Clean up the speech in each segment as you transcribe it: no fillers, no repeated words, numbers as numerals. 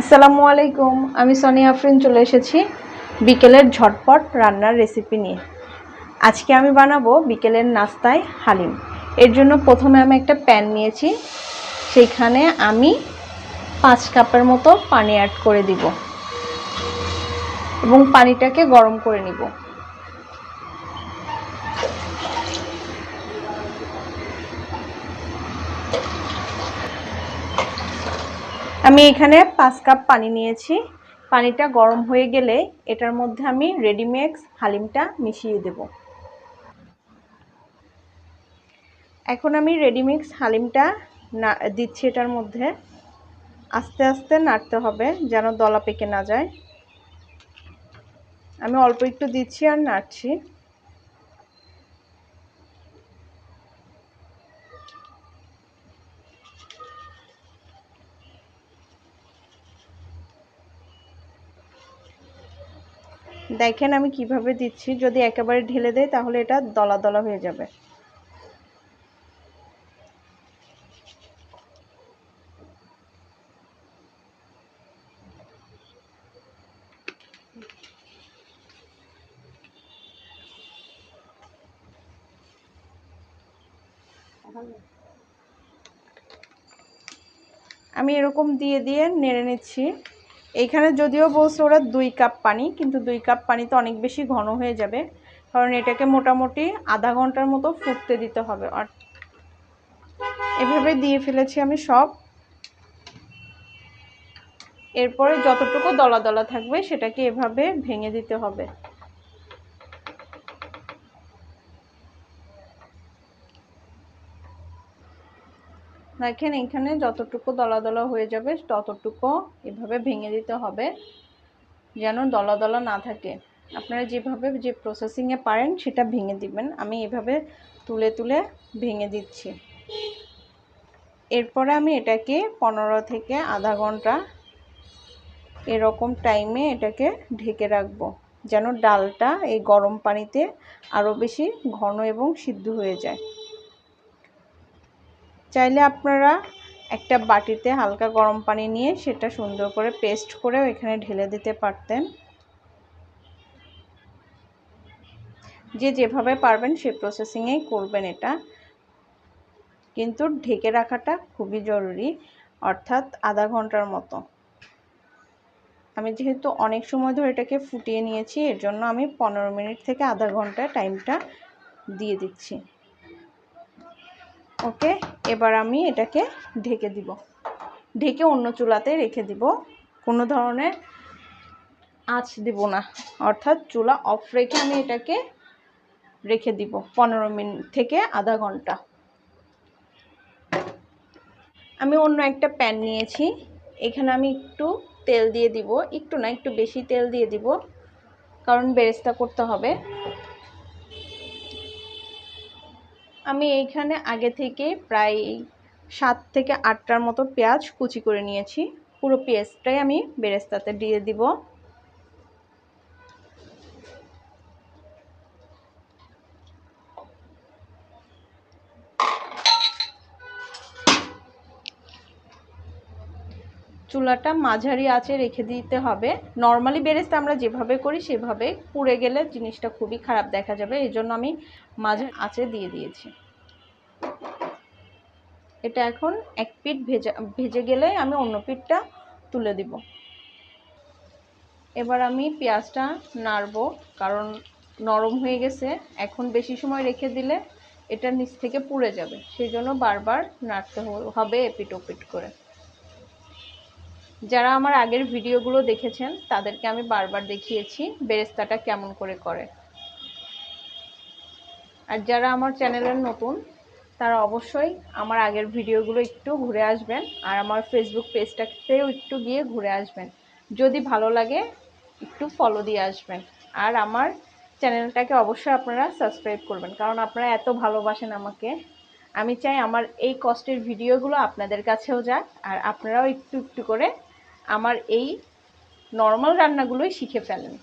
আসসালামু আলাইকুম। আমি সোনিয়া আফরিন চলে এসেছি বিকেলের ঝটপট রান্নার রেসিপি নিয়ে। আজকে আমি বানাবো বিকেলের নাস্তায় হালিম। এর জন্য প্রথমে আমি একটা প্যান নিয়েছি, সেইখানে আমি 5 কাপের মতো পানি অ্যাড করে দিব এবং পানিটাকে গরম করে নিব। আমি এখানে 5 কাপ পানি নিয়েছি। পানিটা গরম হয়ে গেলে এটার মধ্যে আমি রেডিমিক্স হালিমটা মিশিয়ে দেব। এখন আমি রেডিমিক্স হালিমটা দিচ্ছি এটার মধ্যে। আস্তে আস্তে নাড়তে হবে যেন দলা পেকে না যায়। আমি অল্প একটু দিচ্ছি আর নাড়ছি। দেখেন আমি কিভাবে দিচ্ছি, যদি একেবারে ঢেলে দেই তাহলে এটা দলা দলা হয়ে যাবে। আমি এরকম দিয়ে দিয়ে নেড়ে নিচ্ছি। এইখানে যদিও বলছে ওরা 2 কাপ পানি, কিন্তু 2 কাপ পানি তো অনেক বেশি ঘন হয়ে যাবে, কারণ এটাকে মোটামুটি আধা ঘন্টার মতো ফুটতে দিতে হবে। আর এভাবে দিয়ে ফেলেছি আমি সব। এরপরে যতটুকু দলা দলা থাকবে সেটাকে এভাবে ভেঙে দিতে হবে। দেখেন এখানে যতটুকু দলা দলা হয়ে যাবে ততটুকু এভাবে ভেঙে দিতে হবে, যেন দলা দলা না থাকে। আপনারা যেভাবে যে প্রসেসিংয়ে পারেন সেটা ভেঙে দিবেন। আমি এভাবে তুলে তুলে ভেঙে দিচ্ছি। এরপরে আমি এটাকে 15 থেকে আধা ঘন্টা এরকম টাইমে এটাকে ঢেকে রাখবো, যেন ডালটা এই গরম পানিতে আরও বেশি ঘন এবং সিদ্ধ হয়ে যায়। চাইলে আপনারা একটা বাটিতে হালকা গরম পানি নিয়ে সেটা সুন্দর করে পেস্ট করেও এখানে ঢেলে দিতে পারতেন। যে যেভাবে পারবেন সে প্রসেসিংয়েই করবেন এটা, কিন্তু ঢেকে রাখাটা খুবই জরুরি, অর্থাৎ আধা ঘন্টার মতো। আমি যেহেতু অনেক সময় ধরে এটাকে ফুটিয়ে নিয়েছি, এর জন্য আমি 15 মিনিট থেকে আধা ঘন্টা টাইমটা দিয়ে দিচ্ছি। ওকে, এবার আমি এটাকে ঢেকে দিব। ঢেকে অন্য চুলাতে রেখে দিব, কোনো ধরনের আঁচ দিব না, অর্থাৎ চুলা অফ রেখে আমি এটাকে রেখে দিব 15 মিনিট থেকে আধা ঘন্টা। আমি অন্য একটা প্যান নিয়েছি, এখানে আমি একটু তেল দিয়ে দিব, একটু না একটু বেশি তেল দিয়ে দিব, কারণ বেরেস্তা করতে হবে। আমি এইখানে আগে থেকে প্রায় 7 থেকে 8টার মতো পেঁয়াজ কুচি করে নিয়েছি। পুরো পেঁয়াজটাই আমি বেরেস্তাতে দিয়ে দিব। চুলাটা মাঝারি আঁচে রেখে দিতে হবে। নর্মালি বেরেস্তা আমরা যেভাবে করি সেভাবে, পুড়ে গেলে জিনিসটা খুবই খারাপ দেখা যাবে, এই জন্য আমি মাঝারি আঁচে দিয়ে দিয়েছি। এটা এখন এক পিঠ ভেজে গেলে আমি অন্য পিঠটা তুলে দিব। এবার আমি পেঁয়াজটা নাড়বো, কারণ নরম হয়ে গেছে। এখন বেশি সময় রেখে দিলে এটা নিচ থেকে পুড়ে যাবে, সেই জন্য বারবার নাড়তে হবে এপিট ওপিট করে। যারা আমার আগের ভিডিওগুলো দেখেছেন তাদেরকে আমি বারবার দেখিয়েছি বেরেস্তাটা কেমন করে করে। আর যারা আমার চ্যানেলের নতুন তারা অবশ্যই আমার আগের ভিডিওগুলো একটু ঘুরে আসবেন, আর আমার ফেসবুক পেজটাতেও একটু গিয়ে ঘুরে আসবেন। যদি ভালো লাগে একটু ফলো দিয়ে আসবেন, আর আমার চ্যানেলটাকে অবশ্যই আপনারা সাবস্ক্রাইব করবেন, কারণ আপনারা এত ভালোবাসেন আমাকে। আমি চাই আমার এই কষ্টের ভিডিওগুলো আপনাদের কাছেও যাক, আর আপনারাও একটু একটু করে আমার এই নর্মাল রান্নাগুলোই শিখে ফেলেন।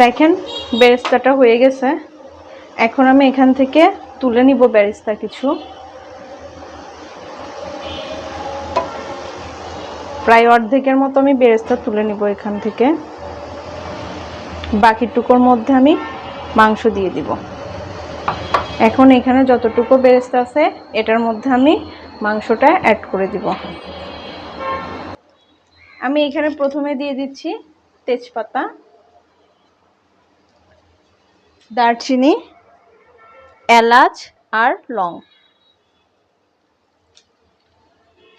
দেখেন বেরেস্তাটা হয়ে গেছে। এখন আমি এখান থেকে তুলে নিব বেরেস্তা কিছু। প্রায় অর্ধেকের মতো আমি বেরেস্তা তুলে নিব এখান থেকে। বাকিটুকুর মধ্যে আমি মাংস দিয়ে দিব। এখন এখানে যতটুকু বেরেস্তা আছে এটার মধ্যে আমি মাংসটা অ্যাড করে দিব। আমি এখানে প্রথমে দিয়ে দিচ্ছি তেজপাতা, দারচিনি, এলাচ আর লং।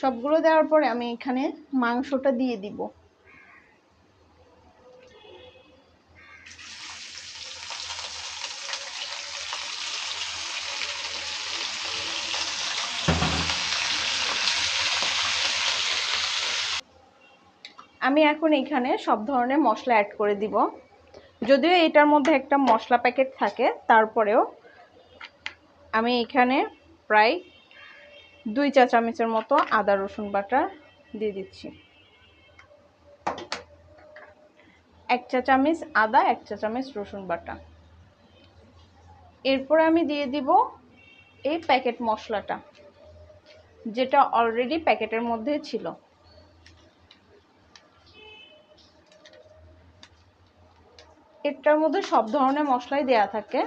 সবগুলো দেওয়ার পরে আমি এখানে মাংসটা দিয়ে দিব। আমি এখন এখানে সব ধরনের মশলা অ্যাড করে দিব। যদিও এটার মধ্যে একটা মশলা প্যাকেট থাকে, তারপরেও আমি এখানে প্রায় 2 চা চামচের মতো আদা রসুন বাটা দিয়ে দিচ্ছি। 1 চা চামচ আদা, 1 চা চামচ রসুন বাটা। এরপর আমি দিয়ে দিব এই প্যাকেট মশলাটা, যেটা অলরেডি প্যাকেটের মধ্যে ছিল। এটার মধ্যে সব ধরনের মশলাই দেয়া থাকে।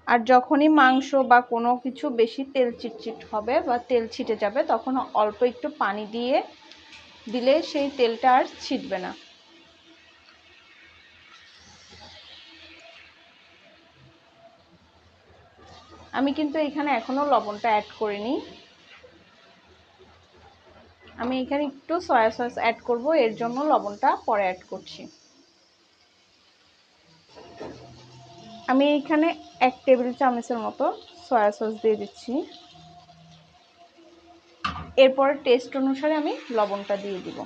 আর যখনই মাংস বা কোনো কিছু বেশি তেল চিটচিট হবে বা তেল ছিটে যাবে, তখন অল্প একটু পানি দিয়ে দিলে সেই তেলটা আর ছিটবে না। আমি কিন্তু এখানে এখনো লবণটা অ্যাড করিনি। আমি এখানে একটু সয়া সস অ্যাড করব, এর জন্য লবণটা পরে অ্যাড করছি। আমি এখানে 1 টেবিল চামচের মতো সয়া সস দিয়ে দিচ্ছি। এরপর টেস্ট অনুসারে আমি লবণটা দিয়ে দিব।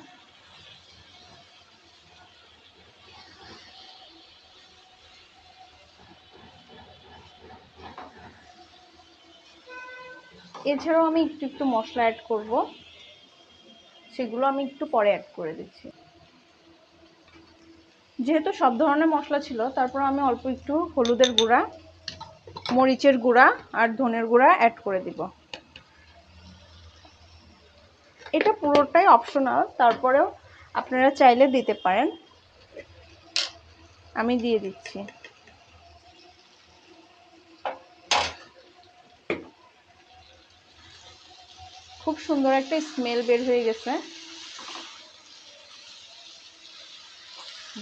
এছাড়াও আমি একটু একটু মশলা অ্যাড করব, সেগুলো আমি একটু পরে অ্যাড করে দিচ্ছি। যেহেতু সব ধরনের মশলা ছিল, তারপর আমি অল্প একটু হলুদের গুঁড়া, মরিচের গুঁড়া আর ধনের গুঁড়া অ্যাড করে দিব। এটা পুরোটাই অপশনাল, তারপরেও আপনারা চাইলে দিতে পারেন। আমি দিয়ে দিচ্ছি। খুব সুন্দর একটা স্মেল বের হয়ে গেছে।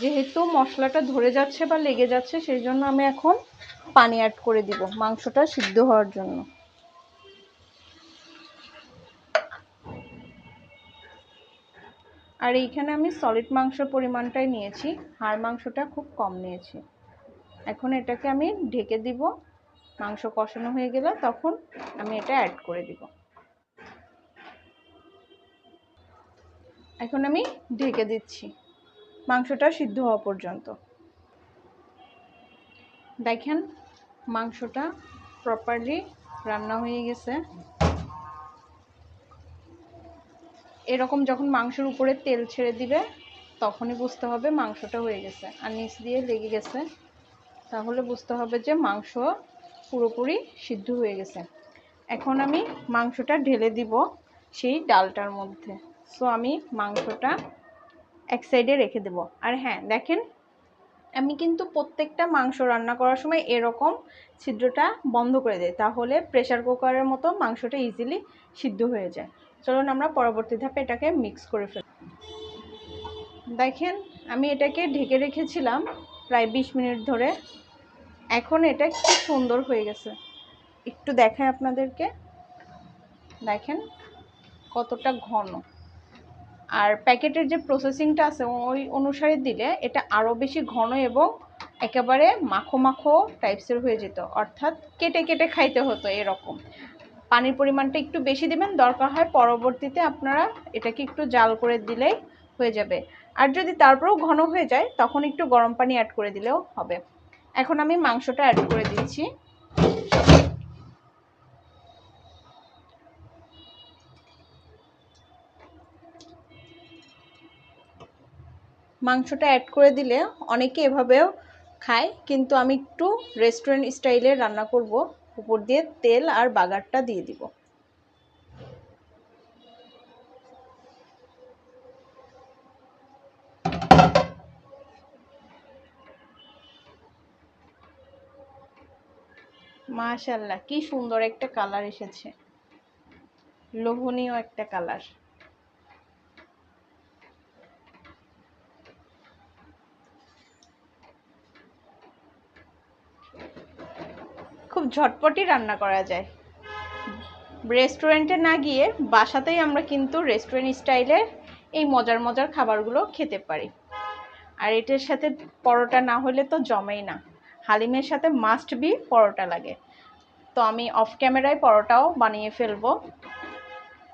যেহেতু মশলাটা ধরে যাচ্ছে বা লেগে যাচ্ছে, সেই জন্য আমি এখন পানি অ্যাড করে দিব মাংসটা সিদ্ধ হওয়ার জন্য। আর এইখানে আমি সলিড মাংসের পরিমাণটাই নিয়েছি, হাড় মাংসটা খুব কম নিয়েছি। এখন এটাকে আমি ঢেকে দিব। মাংস কষানো হয়ে গেলে তখন আমি এটা অ্যাড করে দিব। এখন আমি ঢেকে দিচ্ছি মাংসটা সিদ্ধ হওয়া পর্যন্ত। দেখেন মাংসটা প্রপারলি রান্না হয়ে গেছে। এরকম যখন মাংসের উপরে তেল ছেড়ে দিবে, তখনই বুঝতে হবে মাংসটা হয়ে গেছে। আর নিচ দিয়ে লেগে গেছে, তাহলে বুঝতে হবে যে মাংস পুরোপুরি সিদ্ধ হয়ে গেছে। এখন আমি মাংসটা ঢেলে দিব সেই ডালটার মধ্যে। সো আমি মাংসটা এক সাইডে রেখে দেব। আর হ্যাঁ, দেখেন আমি কিন্তু প্রত্যেকটা মাংস রান্না করার সময় এরকম ছিদ্রটা বন্ধ করে দেয়, তাহলে প্রেসার কুকারের মতো মাংসটা ইজিলি সিদ্ধ হয়ে যায়। চলুন আমরা পরবর্তী ধাপে এটাকে মিক্স করে ফেলি। দেখেন আমি এটাকে ঢেকে রেখেছিলাম প্রায় 20 মিনিট ধরে। এখন এটা খুব সুন্দর হয়ে গেছে। একটু দেখাই আপনাদেরকে, দেখেন কতটা ঘন। আর প্যাকেটের যে প্রসেসিংটা আছে ওই অনুসারে দিলে এটা আরও বেশি ঘন এবং একেবারে মাখো মাখো টাইপসের হয়ে যেত, অর্থাৎ কেটে কেটে খাইতে হতো এরকম। পানির পরিমাণটা একটু বেশি দেবেন, দরকার হয় পরবর্তীতে আপনারা এটাকে একটু জাল করে দিলেই হয়ে যাবে। আর যদি তারপরেও ঘন হয়ে যায়, তখন একটু গরম পানি অ্যাড করে দিলেও হবে। এখন আমি মাংসটা অ্যাড করে দিচ্ছি। মাংসটা অ্যাড করে দিলে অনেকে এভাবেও খায়, কিন্তু আমি একটু রেস্টুরেন্ট স্টাইলে রান্না করব। উপর দিয়ে তেল আর বাগারটা দিয়ে দিব। মাশাআল্লাহ, কি সুন্দর একটা কালার এসেছে, লোভনীয় একটা কালার। খুব ঝটপটই রান্না করা যায়। রেস্টুরেন্টে না গিয়ে বাসাতেই আমরা কিন্তু রেস্টুরেন্ট স্টাইলের এই মজার মজার খাবারগুলো খেতে পারি। আর এটার সাথে পরোটা না হলে তো জমেই না। হালিমের সাথে মাস্ট বি পরোটা লাগে। তো আমি অফ ক্যামেরায় পরোটাও বানিয়ে ফেলবো।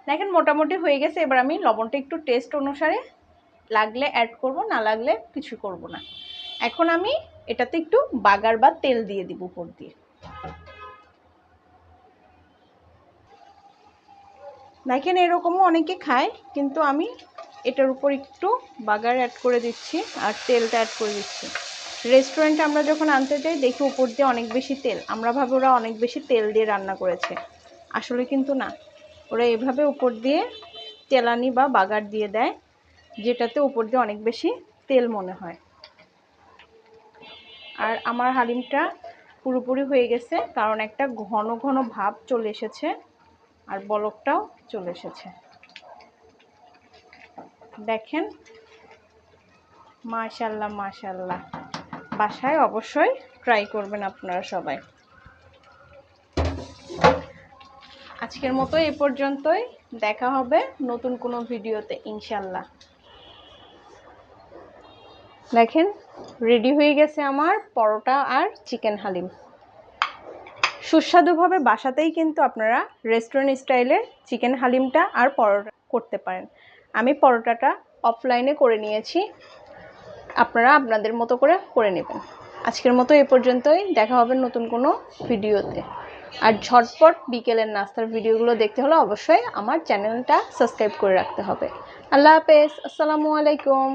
দেখেন মোটামুটি হয়ে গেছে। এবার আমি লবণটা একটু টেস্ট অনুসারে লাগলে অ্যাড করব, না লাগলে কিছু করব না। এখন আমি এটাতে একটু বাগার বা তেল দিয়ে দিব উপর দিয়ে। দেখেন এরকমও অনেকে খায়, কিন্তু আমি এটার উপর একটু বাগার অ্যাড করে দিচ্ছি আর তেলটা অ্যাড করে দিচ্ছি। রেস্টুরেন্টে আমরা যখন আনতে যাই দেখি উপর দিয়ে অনেক বেশি তেল, আমরা ভাবি ওরা অনেক বেশি তেল দিয়ে রান্না করেছে, আসলে কিন্তু না। ওরা এভাবে উপর দিয়ে তেলানি বা বাগার দিয়ে দেয়, যেটাতে উপর দিয়ে অনেক বেশি তেল মনে হয়। আর আমার হালিমটা পুরোপুরি হয়ে গেছে, কারণ একটা ঘন ঘন ভাব চলে এসেছে আর বলকটাও চলে এসেছে। দেখেন মাশাআল্লাহ মাশাআল্লাহ। বাসায় অবশ্যই ট্রাই করবেন আপনারা সবাই। আজকের মতো এই পর্যন্তই, দেখা হবে নতুন কোনো ভিডিওতে ইনশাল্লাহ। দেখেন রেডি হয়ে গেছে আমার পরোটা আর চিকেন হালিম। সুস্বাদুভাবে বাসাতেই কিন্তু আপনারা রেস্টুরেন্ট স্টাইলের চিকেন হালিমটা আর পরোটা করতে পারেন। আমি পরোটাটা অফলাইনে করে নিয়েছি, আপনারা আপনাদের মতো করে নেবেন। আজকের মতো এ পর্যন্তই, দেখা হবে নতুন কোনো ভিডিওতে। আর ঝটপট বিকেলের নাস্তার ভিডিওগুলো দেখতে হলে অবশ্যই আমার চ্যানেলটা সাবস্ক্রাইব করে রাখতে হবে। আল্লাহ হাফেজ, আসসালামু আলাইকুম।